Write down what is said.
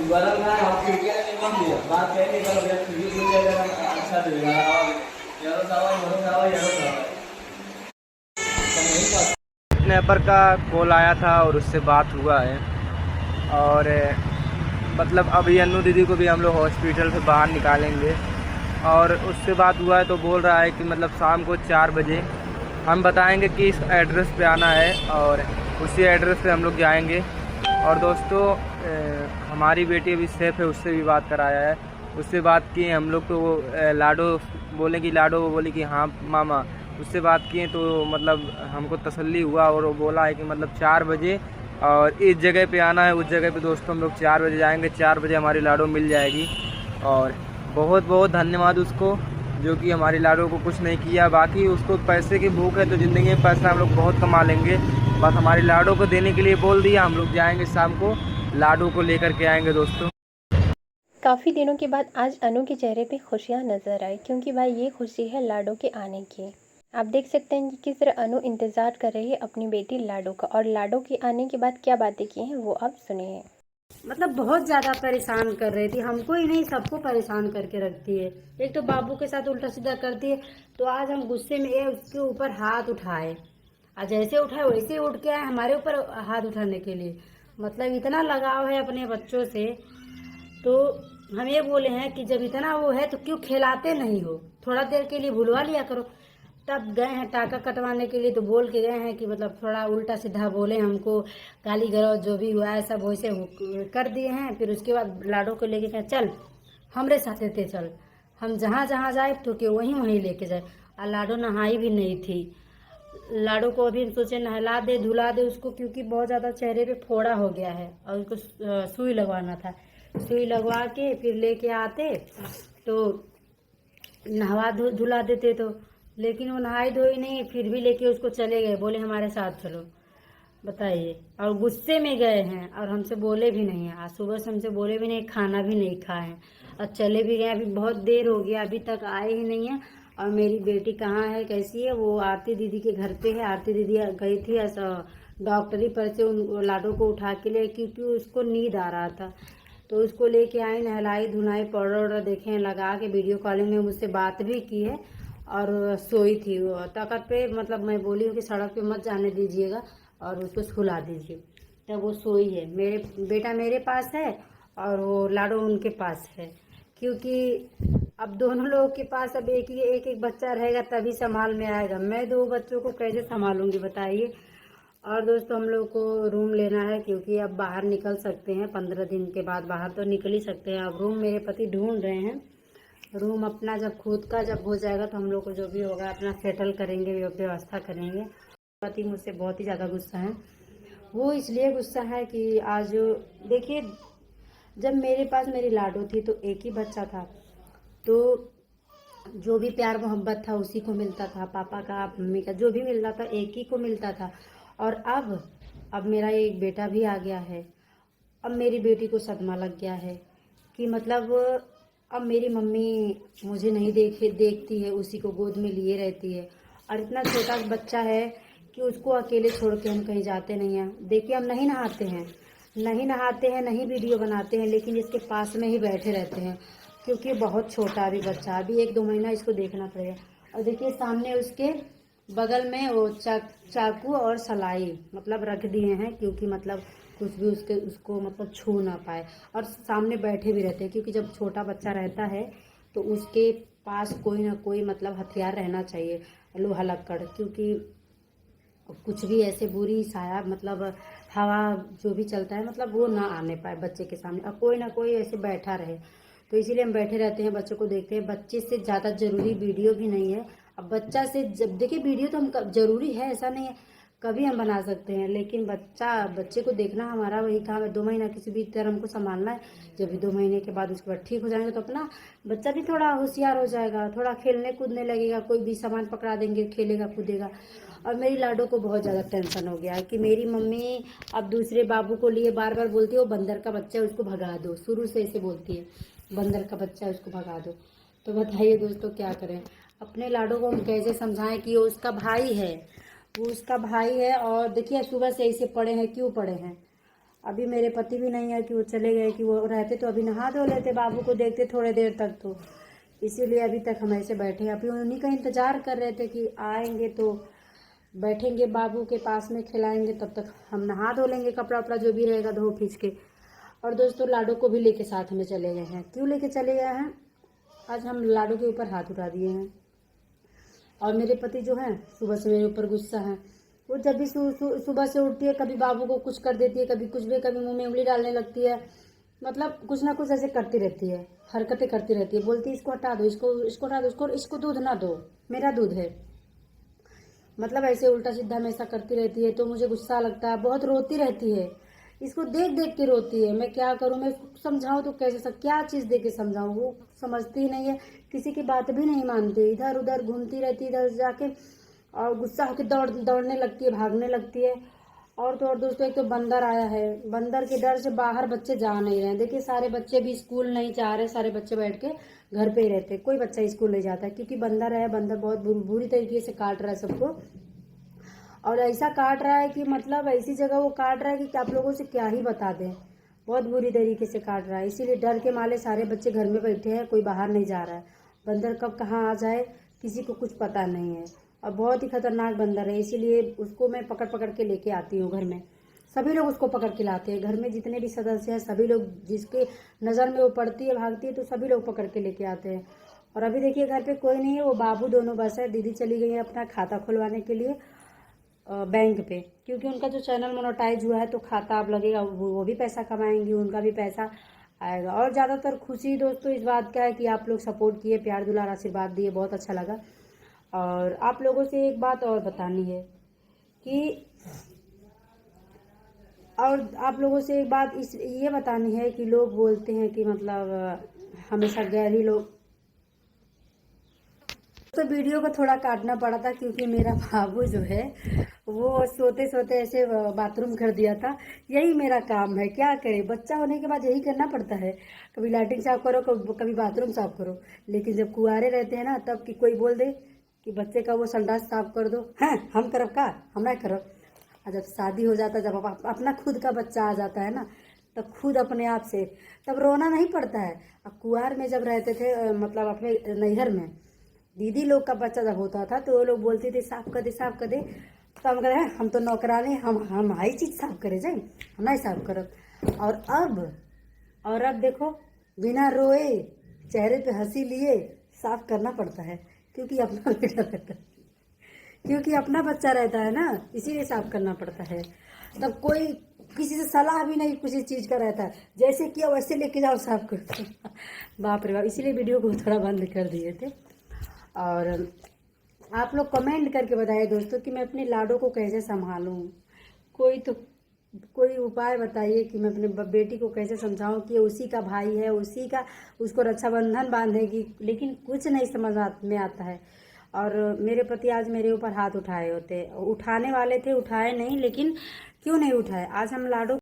गरम है हम खिड़कियां ने कम दिया बात कहने का भैया खिड़की खुल जाएगा अच्छा देगा यारो दवा स्नैपर का कॉल आया था और उससे बात हुआ है। और मतलब अभी अन्नू दीदी को भी हम लोग हॉस्पिटल से बाहर निकालेंगे। और उससे बात हुआ है तो बोल रहा है कि मतलब शाम को 4 बजे हम बताएंगे कि इस एड्रेस पे आना है और उसी एड्रेस पे हम लोग जाएंगे। और दोस्तों हमारी बेटी अभी सेफ है, उससे भी बात कराया है। उससे बात की हम लोग तो वो लाडो बोले कि लाडो, वो बोली कि हाँ मामा। उससे बात किए तो मतलब हमको तसल्ली हुआ और वो बोला है कि मतलब 4 बजे और इस जगह पे आना है। उस जगह पे दोस्तों हम लोग 4 बजे जाएंगे, 4 बजे हमारी लाडो मिल जाएगी। और बहुत बहुत धन्यवाद उसको जो कि हमारी लाडो को कुछ नहीं किया। बाकी उसको पैसे की भूख है तो ज़िंदगी में पैसा हम लोग बहुत कमा लेंगे, बस हमारी लाडो को देने के लिए बोल दिया। हम लोग जाएंगे शाम को, लाडो को लेकर के आएंगे दोस्तों। काफ़ी दिनों के बाद आज अनु के चेहरे पे खुशियाँ नज़र आई, क्योंकि भाई ये खुशी है लाडो के आने की। आप देख सकते हैं कि किस तरह अनु इंतज़ार कर रही है अपनी बेटी लाडो का, और लाडो के आने के बाद क्या बातें की हैं वो आप सुनिए। मतलब बहुत ज़्यादा परेशान कर रही थी, हमको ही नहीं सबको परेशान करके रखती है। एक तो बाबू के साथ उल्टा सीधा करती है, तो आज हम गुस्से में उसके ऊपर हाथ उठाए। आज जैसे उठाए वैसे उठ के आए हमारे ऊपर हाथ उठाने के लिए। मतलब इतना लगाव है अपने बच्चों से। तो हम ये बोले हैं कि जब इतना वो है तो क्यों खिलाते नहीं हो, थोड़ा देर के लिए भुलवा लिया करो। तब गए हैं टाका कटवाने के लिए, तो बोल के गए हैं कि मतलब थोड़ा उल्टा सीधा बोले हमको, गाली गलौज जो भी हुआ है सब वैसे कर दिए हैं। फिर उसके बाद लाडो को लेके कहे चल हमरे साथ थे, चल हम जहाँ जहाँ जाए तो कि वहीं वहीं लेके जाए। और लाडो नहाई भी नहीं थी। लाडो को अभी हम सोचे नहला दे धुला दे उसको, क्योंकि बहुत ज़्यादा चेहरे पे फोड़ा हो गया है और उसको सुई लगवाना था। सुई लगवा के फिर लेके आते तो नहवा धुला देते तो, लेकिन वो नहाई धोई नहीं, फिर भी लेके उसको चले गए, बोले हमारे साथ चलो। बताइए, और गुस्से में गए हैं और हमसे बोले भी नहीं हैं। आज सुबह से हमसे बोले भी नहीं, खाना भी नहीं खाए हैं और चले भी गए। अभी बहुत देर हो गया, अभी तक आए ही नहीं है। और मेरी बेटी कहाँ है, कैसी है, वो आरती दीदी के घर पे है। आरती दीदी गई थी डॉक्टरी पर से उन लाडो को उठा के ले, क्योंकि उसको नींद आ रहा था। तो उसको लेके आई, नहलाई धुलाई, पाउडर वाउडर देखे लगा के, वीडियो कॉलिंग में मुझसे बात भी की है। और सोई थी वो तखत पे, मतलब मैं बोली हूँ कि सड़क पे मत जाने दीजिएगा और उसको सुला दीजिए। तब वो सोई है। मेरे बेटा मेरे पास है और वो लाडो उनके पास है, क्योंकि अब दोनों लोगों के पास अब एक बच्चा रहेगा तभी संभाल में आएगा। मैं 2 बच्चों को कैसे संभालूंगी बताइए। और दोस्तों हम लोग को रूम लेना है, क्योंकि अब बाहर निकल सकते हैं 15 दिन के बाद, बाहर तो निकल ही सकते हैं। अब रूम मेरे पति ढूंढ रहे हैं। रूम अपना जब खुद का जब हो जाएगा तो हम लोग को जो भी होगा अपना सेटल करेंगे, व्यवस्था करेंगे। पति मुझसे बहुत ही ज़्यादा गुस्सा है। वो इसलिए गुस्सा है कि आज देखिए, जब मेरे पास मेरी लाडो थी तो एक ही बच्चा था, तो जो भी प्यार मोहब्बत था उसी को मिलता था, पापा का मम्मी का जो भी मिलता था एक ही को मिलता था। और अब मेरा एक बेटा भी आ गया है। अब मेरी बेटी को सदमा लग गया है कि मतलब अब मेरी मम्मी मुझे नहीं देखती है, उसी को गोद में लिए रहती है। और इतना छोटा बच्चा है कि उसको अकेले छोड़ के हम कहीं जाते नहीं हैं। देखिए हम नहीं नहाते हैं, नहीं वीडियो बनाते हैं, लेकिन इसके पास में ही बैठे रहते हैं, क्योंकि बहुत छोटा अभी बच्चा, अभी 1-2 महीना इसको देखना पड़ेगा। और देखिए सामने उसके बगल में वो चाकू और सलाई मतलब रख दिए हैं, क्योंकि मतलब कुछ भी उसको मतलब छू ना पाए। और सामने बैठे भी रहते हैं, क्योंकि जब छोटा बच्चा रहता है तो उसके पास कोई ना कोई मतलब हथियार रहना चाहिए, लोहा लक्कड़, क्योंकि कुछ भी ऐसे बुरी साया मतलब हवा जो भी चलता है मतलब वो ना आने पाए बच्चे के सामने, और कोई ना कोई ऐसे बैठा रहे। तो इसीलिए हम बैठे रहते हैं, बच्चों को देखते हैं। बच्चे से ज़्यादा ज़रूरी वीडियो भी नहीं है। अब बच्चा से जब देखिए वीडियो तो हम ज़रूरी है ऐसा नहीं है, कभी हम बना सकते हैं, लेकिन बच्चे को देखना हमारा वही काम है। 2 महीना किसी भी तरह हमको संभालना है। जब 2 महीने के बाद उसके बाद ठीक हो जाएंगे तो अपना बच्चा भी थोड़ा होशियार हो जाएगा, थोड़ा खेलने कूदने लगेगा, कोई भी सामान पकड़ा देंगे खेलेगा कूदेगा। और मेरी लाडो को बहुत ज़्यादा टेंशन हो गया है कि मेरी मम्मी अब दूसरे बाबू को लिए बार बार बोलती है वो बंदर का बच्चा है उसको भगा दो, शुरू से ऐसे बोलती है बंदर का बच्चा है उसको भगा दो। तो बताइए दोस्तों क्या करें, अपने लाडो को हम कैसे समझाएं कि वो उसका भाई है, वो उसका भाई है। और देखिए सुबह से ऐसे पड़े हैं, क्यों पड़े हैं, अभी मेरे पति भी नहीं है कि वो चले गए, कि वो रहते तो अभी नहा धो लेते, बाबू को देखते थोड़े देर तक, तो इसीलिए अभी तक हम ऐसे बैठे हैं। अभी उन्हीं का इंतज़ार कर रहे थे कि आएंगे तो बैठेंगे बाबू के पास में, खिलाएंगे, तब तक हम नहा धो लेंगे, कपड़ा वपड़ा जो भी रहेगा धो खींच के। और दोस्तों लाडो को भी लेके साथ में चले गए हैं। क्यों लेके चले गए हैं? आज हम लाडो के ऊपर हाथ उठा दिए हैं। और मेरे पति जो हैं सुबह से मेरे ऊपर गुस्सा हैं। वो जब भी सुबह से उठती है, कभी बाबू को कुछ कर देती है, कभी कुछ भी, कभी मुंह में उंगली डालने लगती है, मतलब कुछ ना कुछ ऐसे करती रहती है, हरकतें करती रहती है। बोलती है इसको हटा दो, इसको हटा दो, इसको दूध ना दो, मेरा दूध है, मतलब ऐसे उल्टा सीधा हमेशा करती रहती है। तो मुझे गुस्सा लगता है, बहुत रोती रहती है, इसको देख देख के रोती है। मैं क्या करूं, मैं उसको समझाऊं तो कैसे क्या चीज़ दे के समझाऊं? वो समझती ही नहीं है, किसी की बात भी नहीं मानती, इधर उधर घूमती रहती है, इधर जाके, और गुस्सा होकर दौड़ने लगती है, भागने लगती है। और तो और दोस्तों, एक तो बंदर आया है, बंदर के डर से बाहर बच्चे जा नहीं रहे हैं। देखिए सारे बच्चे भी स्कूल नहीं जा रहे, सारे बच्चे बैठ के घर पे ही रहते, कोई बच्चा स्कूल नहीं जाता है, क्योंकि बंदर है। बंदर बहुत बुरी तरीके से काट रहा है सबको, और ऐसा काट रहा है कि मतलब ऐसी जगह वो काट रहा है कि आप लोगों से क्या ही बता दें, बहुत बुरी तरीके से काट रहा है। इसीलिए डर के मारे सारे बच्चे घर में बैठे हैं, कोई बाहर नहीं जा रहा है। बंदर कब कहाँ आ जाए किसी को कुछ पता नहीं है, और बहुत ही खतरनाक बंदर है। इसीलिए उसको मैं पकड़ पकड़ के लेके आती हूँ घर में। सभी लोग उसको पकड़ के लाते हैं, घर में जितने भी सदस्य हैं सभी लोग, जिसके नज़र में वो पड़ती है भागती है, तो सभी लोग पकड़ के लेके आते हैं। और अभी देखिए घर पे कोई नहीं है, वो बाबू दोनों बस है। दीदी चली गई है अपना खाता खुलवाने के लिए बैंक पे, क्योंकि उनका जो चैनल मोनेटाइज हुआ है तो खाता अब लगेगा, वो भी पैसा कमाएंगी, उनका भी पैसा आएगा। और ज़्यादातर खुशी दोस्तों इस बात का है कि आप लोग सपोर्ट किए, प्यार दुलार आशीर्वाद दिए, बहुत अच्छा लगा। और आप लोगों से एक बात और बतानी है कि, और आप लोगों से एक बात ये बतानी है कि लोग बोलते हैं कि मतलब हमेशा गैर ही लोग, तो वीडियो को थोड़ा काटना पड़ा था क्योंकि मेरा बाबू जो है वो सोते सोते ऐसे बाथरूम कर दिया था। यही मेरा काम है, क्या करे, बच्चा होने के बाद यही करना पड़ता है, कभी लैट्रिन साफ करो, कभी बाथरूम साफ करो। लेकिन जब कुंवारे रहते हैं ना, तब कि कोई बोल दे कि बच्चे का वो संडास साफ कर दो, हैं हम करब का, हम नहीं करब। और जब शादी हो जाता है, जब अपना खुद का बच्चा आ जाता है ना, तब खुद अपने आप से तब रोना नहीं पड़ता है। अब कुंवार में जब रहते थे, मतलब अपने नैहर में दीदी लोग का बच्चा जब होता था तो वो लोग बोलते थे साफ कर दे, साफ कर दे, तो हम कहते हैं हम तो नौकरानी, हम हाई चीज़ साफ करे जाए, हम नहीं साफ करब। और अब देखो बिना रोए, चेहरे पे हंसी लिए साफ करना पड़ता है, क्योंकि अपना बेटा रहता है, क्योंकि अपना बच्चा रहता है ना, इसीलिए साफ करना पड़ता है। तब कोई किसी से सलाह भी नहीं किसी चीज़ का रहता है, जैसे किया वैसे लेके जाओ साफ कर बाप रे बाप। इसीलिए वीडियो को थोड़ा बंद कर दिए थे। और आप लोग कमेंट करके बताइए दोस्तों कि मैं अपने लाडो को कैसे संभालूं। कोई उपाय बताइए कि मैं अपने बेटी को कैसे समझाऊं कि उसी का भाई है, उसी का उसको रक्षाबंधन बांधेगी, लेकिन कुछ नहीं समझ में आता है। और मेरे पति आज मेरे ऊपर हाथ उठाए वाले थे, उठाए नहीं, लेकिन क्यों नहीं उठाए? आज हम लाडो